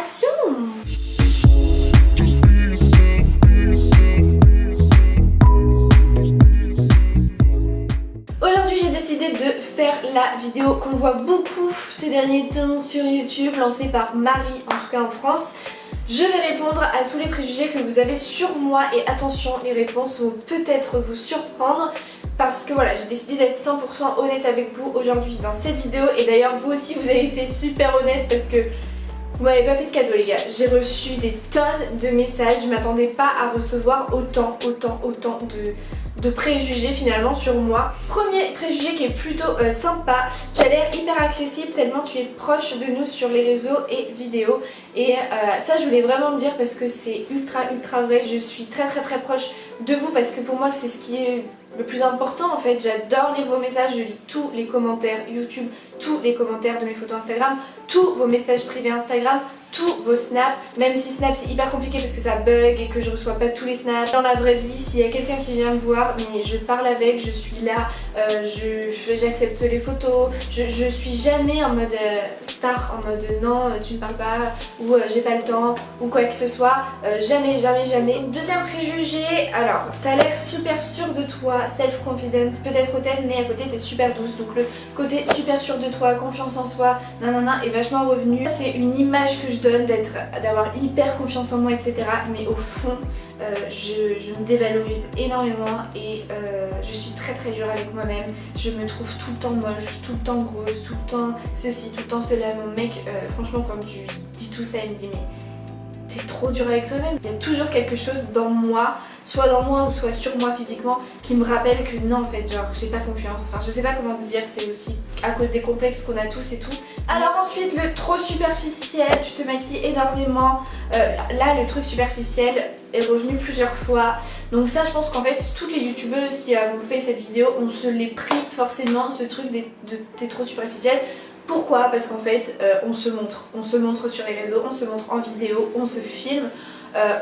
action! Aujourd'hui j'ai décidé de faire la vidéo qu'on voit beaucoup ces derniers temps sur YouTube, lancée par Marie, en tout cas en France. Je vais répondre à tous les préjugés que vous avez sur moi et attention, les réponses vont peut-être vous surprendre parce que voilà, j'ai décidé d'être 100% honnête avec vous aujourd'hui dans cette vidéo et d'ailleurs vous aussi vous avez été super honnête parce que vous m'avez pas fait de cadeau les gars. J'ai reçu des tonnes de messages, je m'attendais pas à recevoir autant de préjugés finalement sur moi. Premier préjugé qui est plutôt sympa, tu as l'air hyper accessible tellement tu es proche de nous sur les réseaux et vidéos et ça je voulais vraiment le dire parce que c'est ultra vrai, je suis très proche de vous parce que pour moi c'est ce qui est le plus important en fait. J'adore lire vos messages, je lis tous les commentaires YouTube, tous les commentaires de mes photos Instagram, tous vos messages privés Instagram, tous vos snaps, même si Snap c'est hyper compliqué parce que ça bug et que je reçois pas tous les snaps. Dans la vraie vie, s'il y a quelqu'un qui vient me voir, mais je parle avec, je suis là, j'accepte les photos, je suis jamais en mode star, en mode non tu ne parles pas ou j'ai pas le temps ou quoi que ce soit, jamais. Deuxième préjugé, alors t'as l'air super sûre de toi, self-confident, peut-être hautaine mais à côté t'es super douce, donc le côté super sûr de toi, confiance en soi, nanana est vachement revenu. C'est une image que je donne d'avoir hyper confiance en moi etc, mais au fond je me dévalorise énormément et je suis très dure avec moi-même. Je me trouve tout le temps moche, tout le temps grosse, tout le temps ceci, tout le temps cela. Mon mec franchement quand je lui dis tout ça il me dit mais t'es trop dur avec toi-même. Il y a toujours quelque chose dans moi, soit dans moi ou soit sur moi physiquement, qui me rappelle que non en fait genre j'ai pas confiance. Enfin je sais pas comment vous dire, c'est aussi à cause des complexes qu'on a tous et tout. Alors ensuite le trop superficiel, tu te maquilles énormément. Là le truc superficiel est revenu plusieurs fois. Donc ça je pense qu'en fait toutes les youtubeuses qui ont fait cette vidéo, on se l'est pris forcément ce truc de t'es trop superficiel. Pourquoi? Parce qu'en fait on se montre sur les réseaux, on se montre en vidéo, on se filme,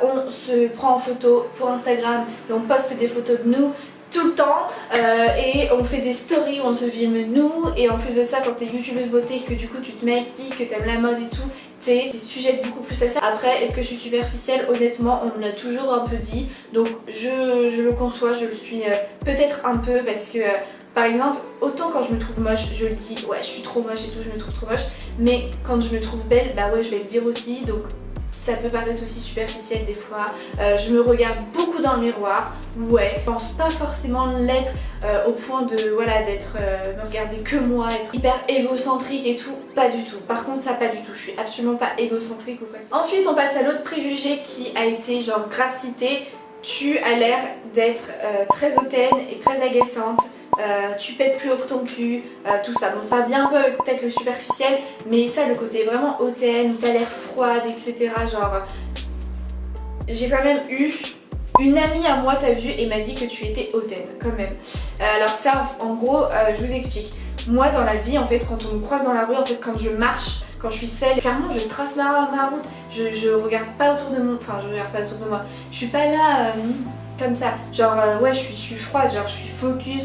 on se prend en photo pour Instagram et on poste des photos de nous tout le temps et on fait des stories où on se filme nous et en plus de ça quand t'es youtubeuse beauté que du coup tu te maquilles, que t'aimes la mode et tout, t'es sujette beaucoup plus à ça. Après est-ce que je suis superficielle? Honnêtement on me l'a toujours un peu dit donc je le conçois, je le suis peut-être un peu parce que par exemple, autant quand je me trouve moche, je le dis, ouais je suis trop moche et tout, je me trouve trop moche, mais quand je me trouve belle, bah ouais je vais le dire aussi, donc ça peut paraître aussi superficiel des fois. Je me regarde beaucoup dans le miroir, ouais, je pense pas forcément l'être au point de, voilà, d'être, me regarder que moi, être hyper égocentrique et tout, pas du tout. Par contre ça pas du tout, je suis absolument pas égocentrique ou quoi que ce soit. Ensuite on passe à l'autre préjugé qui a été genre grave cité, tu as l'air d'être très hautaine et très agaçante. Tu pètes plus haut que ton cul, tout ça. Bon ça vient un peu avec peut-être le superficiel, mais ça le côté vraiment hautaine, où t'as l'air froide, etc. Genre j'ai quand même eu une amie à moi, t'as vu, et m'a dit que tu étais hautaine quand même. Alors ça en gros je vous explique. Moi dans la vie en fait quand on me croise dans la rue, en fait quand je marche, quand je suis seule, clairement je trace ma route, je regarde pas autour de moi, enfin je regarde pas autour de moi, je suis pas là comme ça, genre ouais je suis froide, genre je suis focus.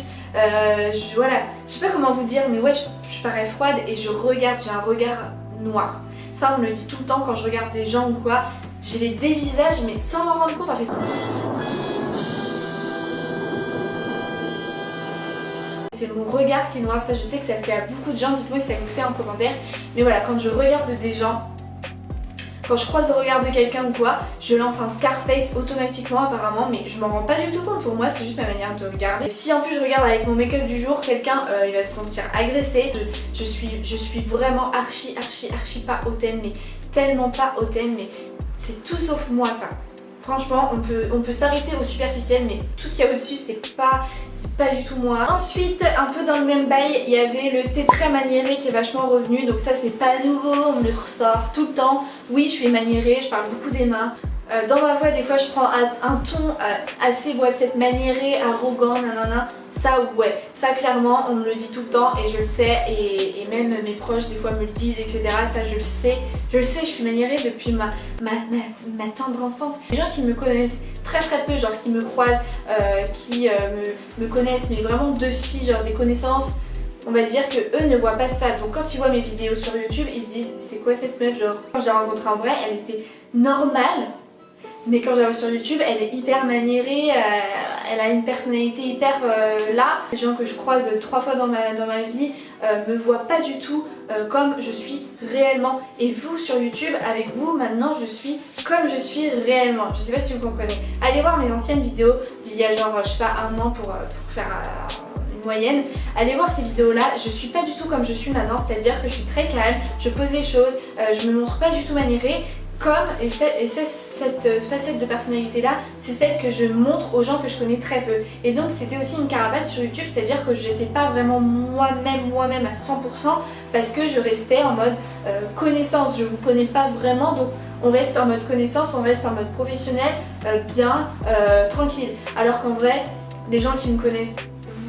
Voilà, je sais pas comment vous dire mais ouais je parais froide et je regarde, j'ai un regard noir. Ça on me le dit tout le temps quand je regarde des gens ou quoi, j'ai les dévisages mais sans m'en rendre compte en fait. C'est mon regard qui est noir, ça je sais que ça le fait à beaucoup de gens, dites-moi si ça vous fait en commentaire. Mais voilà, quand je regarde des gens, quand je croise le regard de quelqu'un ou quoi, je lance un Scarface automatiquement apparemment, mais je m'en rends pas du tout compte, pour moi c'est juste ma manière de regarder. Et si en plus je regarde avec mon make-up du jour, quelqu'un il va se sentir agressé. Je suis vraiment archi pas hautaine, mais tellement pas hautaine, mais c'est tout sauf moi ça. Franchement on peut s'arrêter au superficiel, mais tout ce qu'il y a au-dessus c'est pas du tout moi. Ensuite un peu dans le même bail il y avait le thé très maniéré qui est vachement revenu, donc ça c'est pas nouveau, on me le ressort tout le temps. Oui je suis maniérée, je parle beaucoup des mains. Dans ma voix des fois je prends un ton assez ouais peut-être maniéré, arrogant, nanana. Ça ouais, ça clairement on me le dit tout le temps et je le sais et même mes proches des fois me le disent etc. Ça je le sais, je suis maniérée depuis ma tendre enfance. Les gens qui me connaissent très peu, genre qui me croisent, qui me connaissent mais vraiment de spi, genre des connaissances on va dire que eux ne voient pas ça. Donc quand ils voient mes vidéos sur YouTube, ils se disent c'est quoi cette meuf, genre quand je l'ai rencontrée en vrai, elle était normale. Mais quand je la vois sur YouTube, elle est hyper maniérée, elle a une personnalité hyper là. Les gens que je croise 3 fois dans ma vie me voient pas du tout comme je suis réellement. Et vous sur YouTube, avec vous, maintenant je suis comme je suis réellement. Je sais pas si vous comprenez. Allez voir mes anciennes vidéos d'il y a genre, je sais pas, un an pour faire une moyenne. Allez voir ces vidéos là, je suis pas du tout comme je suis maintenant, c'est-à-dire que je suis très calme, je pose les choses, je me montre pas du tout maniérée. Cette facette de personnalité là, c'est celle que je montre aux gens que je connais très peu. Et donc c'était aussi une carapace sur YouTube, c'est-à-dire que j'étais pas vraiment moi-même à 100% parce que je restais en mode connaissance, je vous connais pas vraiment, donc on reste en mode connaissance, on reste en mode professionnel, bien, tranquille. Alors qu'en vrai, les gens qui me connaissent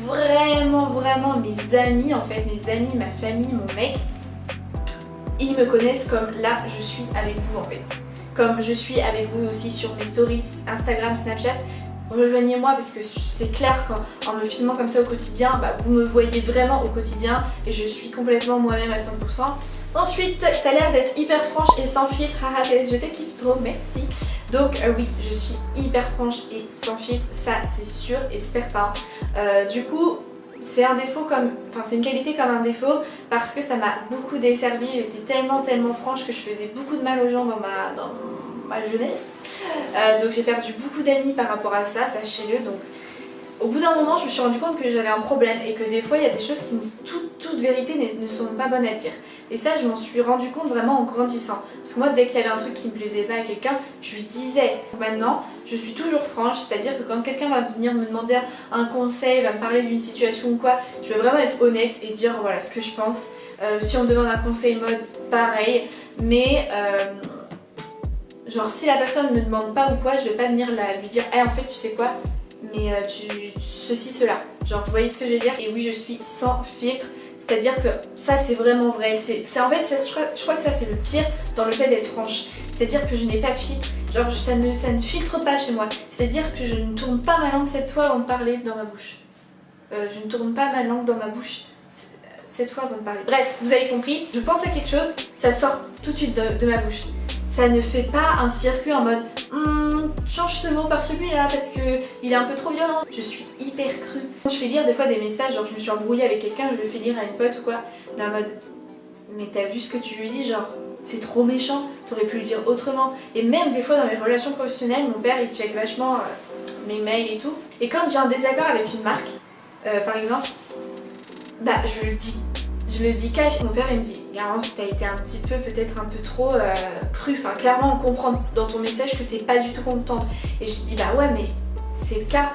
vraiment, mes amis en fait, mes amis, ma famille, mon mec, ils me connaissent comme là je suis avec vous en fait. Comme je suis avec vous aussi sur mes stories, Instagram, Snapchat. Rejoignez-moi parce que c'est clair qu'en me filmant comme ça au quotidien, bah, vous me voyez vraiment au quotidien et je suis complètement moi-même à 100%. Ensuite, t'as l'air d'être hyper franche et sans filtre. Haha, je te kiffe trop, merci. Donc oui, je suis hyper franche et sans filtre, ça c'est sûr et certain. Du coup, c'est un défaut c'est une qualité comme un défaut parce que ça m'a beaucoup desservi. J'étais tellement franche que je faisais beaucoup de mal aux gens dans ma jeunesse. Donc j'ai perdu beaucoup d'amis par rapport à ça, sachez-le. Donc au bout d'un moment, je me suis rendu compte que j'avais un problème et que des fois il y a des choses qui, toute vérité, ne sont pas bonnes à dire. Et ça, je m'en suis rendu compte vraiment en grandissant. Parce que moi, dès qu'il y avait un truc qui me plaisait pas à quelqu'un, je lui disais. Maintenant, je suis toujours franche, c'est-à-dire que quand quelqu'un va venir me demander un conseil, va me parler d'une situation ou quoi, je vais vraiment être honnête et dire voilà ce que je pense. Si on me demande un conseil mode, pareil. Mais genre si la personne me demande pas ou quoi, je vais pas venir lui dire hey, en fait tu sais quoi, mais ceci, cela. Genre vous voyez ce que je veux dire. Et oui, je suis sans filtre. C'est-à-dire que ça c'est vraiment vrai, en fait je crois que ça c'est le pire dans le fait d'être franche. C'est-à-dire que je n'ai pas de filtre, genre ça ne filtre pas chez moi. C'est-à-dire que je ne tourne pas ma langue cette fois avant de parler dans ma bouche. Je ne tourne pas ma langue dans ma bouche cette fois avant de parler. Bref, vous avez compris, je pense à quelque chose, ça sort tout de suite de ma bouche. Ça ne fait pas un circuit en mode change ce mot par celui-là parce que il est un peu trop violent. Je suis hyper crue. Quand je fais lire des fois des messages, genre je me suis embrouillée avec quelqu'un, je le fais lire à une pote ou quoi, là en mode mais t'as vu ce que tu lui dis, genre c'est trop méchant, t'aurais pu le dire autrement. Et même des fois dans mes relations professionnelles, mon père il check vachement mes mails et tout. Et quand j'ai un désaccord avec une marque, par exemple, bah je le dis. Je le dis cash. Mon père il me dit Garance, t'as été un petit peu peut-être un peu trop cru. Enfin clairement on comprend dans ton message que t'es pas du tout contente. Et je dis bah ouais mais c'est le cas.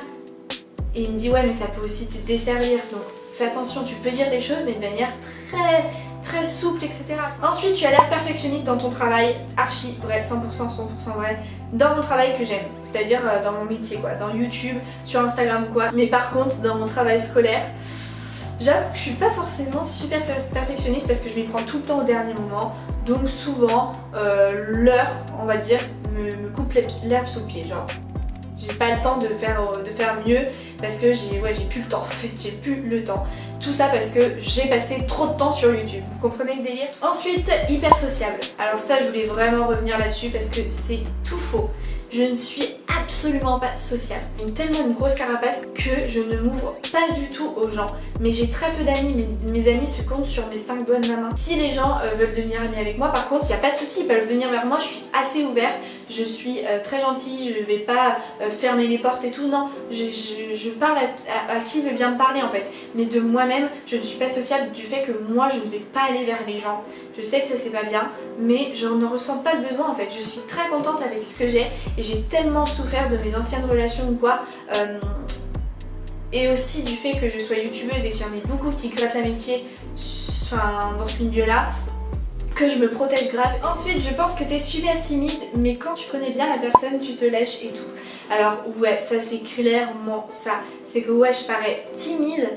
Et il me dit ouais mais ça peut aussi te desservir. Donc fais attention, tu peux dire les choses mais de manière très souple, etc. Ensuite tu as l'air perfectionniste dans ton travail. Archi vrai, 100% vrai. Dans mon travail que j'aime. C'est-à-dire dans mon métier quoi. Dans YouTube, sur Instagram ou quoi. Mais par contre dans mon travail scolaire, j'avoue que je suis pas forcément super perfectionniste parce que je m'y prends tout le temps au dernier moment. Donc souvent, l'heure, on va dire, me coupe l'herbe sous le pied. Genre, j'ai pas le temps de faire mieux parce que j'ai plus le temps en fait, j'ai plus le temps. Tout ça parce que j'ai passé trop de temps sur YouTube. Vous comprenez le délire? Ensuite, hyper sociable. Alors ça, je voulais vraiment revenir là-dessus parce que c'est tout faux. Je ne suis absolument pas sociable. J'ai tellement une grosse carapace que je ne m'ouvre pas du tout aux gens. Mais j'ai très peu d'amis, mes amis se comptent sur mes 5 doigts de ma main. Si les gens veulent devenir amis avec moi, par contre, il n'y a pas de souci, ils peuvent venir vers moi, je suis assez ouverte, je suis très gentille, je vais pas fermer les portes et tout, non, je parle à qui veut bien me parler en fait. Mais de moi-même, je ne suis pas sociable du fait que moi, je ne vais pas aller vers les gens. Je sais que ça c'est pas bien, mais je ne ressens pas le besoin en fait. Je suis très contente avec ce que j'ai et j'ai tellement souffert de mes anciennes relations ou quoi. Et aussi du fait que je sois youtubeuse et qu'il y en ait beaucoup qui grattent l'amitié dans ce milieu-là, que je me protège grave. Ensuite, je pense que t'es super timide, mais quand tu connais bien la personne, tu te lèches et tout. Alors ouais, ça c'est clairement ça. C'est que ouais, je parais timide,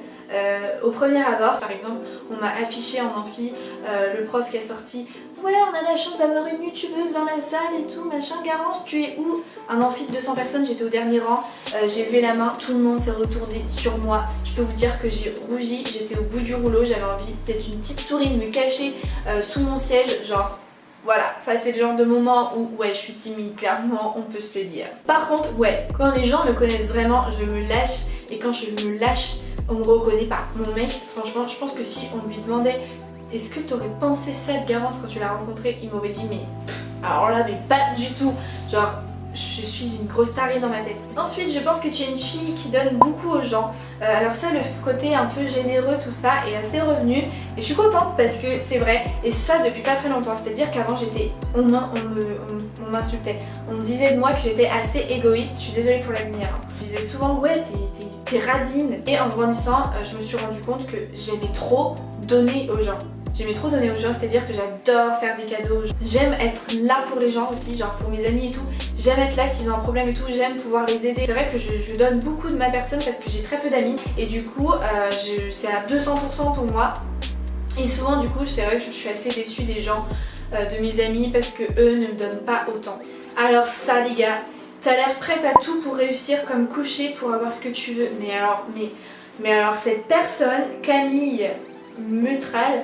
au premier abord. Par exemple, on m'a affiché en amphi le prof qui a sorti ouais, on a la chance d'avoir une youtubeuse dans la salle et tout, machin. Garance, tu es où? Un amphi de 200 personnes, j'étais au dernier rang, j'ai levé la main, tout le monde s'est retourné sur moi. Je peux vous dire que j'ai rougi, j'étais au bout du rouleau, j'avais envie d'être une petite souris, de me cacher sous mon siège, genre... Voilà, ça c'est le genre de moment où ouais, je suis timide, clairement, on peut se le dire. Par contre, ouais, quand les gens me connaissent vraiment, je me lâche, et quand je me lâche, on me reconnaît pas. Mon mec, franchement, je pense que si on lui demandait est-ce que t'aurais pensé ça de Garance quand tu l'as rencontré, il m'aurait dit mais alors là, mais pas du tout. Genre, je suis une grosse tarée dans ma tête. Ensuite, je pense que tu es une fille qui donne beaucoup aux gens. Alors ça, le côté un peu généreux, tout ça, est assez revenu. Et je suis contente parce que c'est vrai. Et ça, depuis pas très longtemps. C'est-à-dire qu'avant, on m'insultait. On me disait de moi que j'étais assez égoïste. Je suis désolée pour la lumière. On disait souvent, ouais, t'es radine. Et en grandissant, je me suis rendu compte que j'aimais trop donner aux gens. J'aimais trop donner aux gens, c'est-à-dire que j'adore faire des cadeaux. J'aime être là pour les gens aussi, genre pour mes amis et tout. J'aime être là s'ils ont un problème et tout, j'aime pouvoir les aider. C'est vrai que je donne beaucoup de ma personne parce que j'ai très peu d'amis. Et du coup, c'est à 200% pour moi. Et souvent du coup, c'est vrai que je suis assez déçue des gens, de mes amis, parce que eux ne me donnent pas autant. Alors ça les gars, t'as l'air prête à tout pour réussir, comme coucher pour avoir ce que tu veux. Mais alors cette personne, Camille Meutral,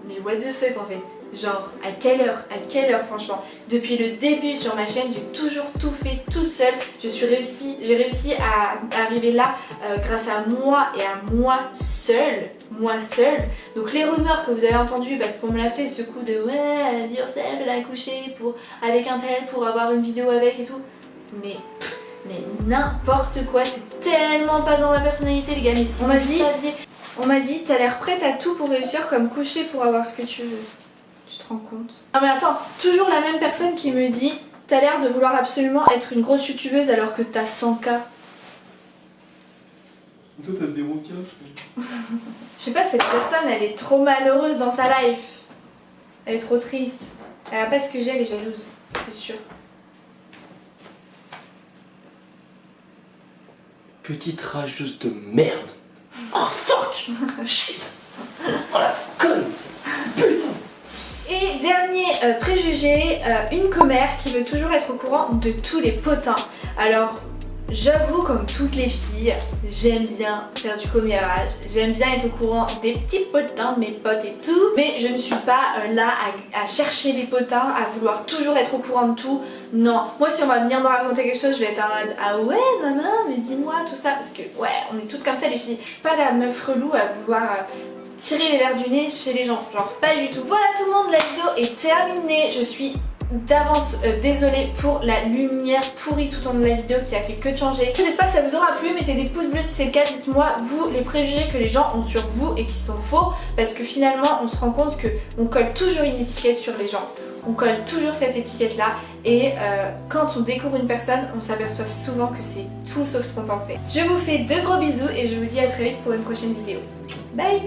mais what the fuck en fait, genre à quelle heure franchement. Depuis le début sur ma chaîne, j'ai toujours tout fait toute seule. J'ai réussi à arriver là grâce à moi et à moi seule. Donc les rumeurs que vous avez entendues, parce qu'on me l'a fait ce coup de ouais, Vircel elle a couché avec un tel pour avoir une vidéo avec et tout. Mais n'importe quoi, c'est tellement pas dans ma personnalité les gars. Mais si on m'a dit t'as l'air prête à tout pour réussir, comme coucher pour avoir ce que tu veux. Tu te rends compte? Non mais attends, toujours la même personne qui me dit t'as l'air de vouloir absolument être une grosse youtubeuse alors que t'as 100K. Toi t'as 0K. Je sais pas, cette personne elle est trop malheureuse dans sa life. Elle est trop triste. Elle a pas ce que j'ai, elle est jalouse, c'est sûr. Petite rageuse de merde. Oh fuck. Shit. Oh la conne. Putain. Et dernier préjugé, une commère qui veut toujours être au courant de tous les potins. Alors j'avoue, comme toutes les filles, j'aime bien faire du commérage, j'aime bien être au courant des petits potins de mes potes et tout, mais je ne suis pas là à chercher les potins, à vouloir toujours être au courant de tout. Non, moi si on va venir me raconter quelque chose, je vais être en mode ah ouais, non, mais dis-moi tout ça, parce que ouais, on est toutes comme ça les filles. Je suis pas la meuf relou à vouloir tirer les verres du nez chez les gens, genre pas du tout. Voilà tout le monde, la vidéo est terminée, je suis d'avance désolée pour la lumière pourrie tout au long de la vidéo qui a fait que de changer. J'espère que ça vous aura plu, mettez des pouces bleus si c'est le cas, dites-moi vous les préjugés que les gens ont sur vous et qui sont faux, parce que finalement on se rend compte que on colle toujours une étiquette sur les gens, on colle toujours cette étiquette là et quand on découvre une personne on s'aperçoit souvent que c'est tout sauf ce qu'on pensait. Je vous fais de gros bisous et je vous dis à très vite pour une prochaine vidéo. Bye.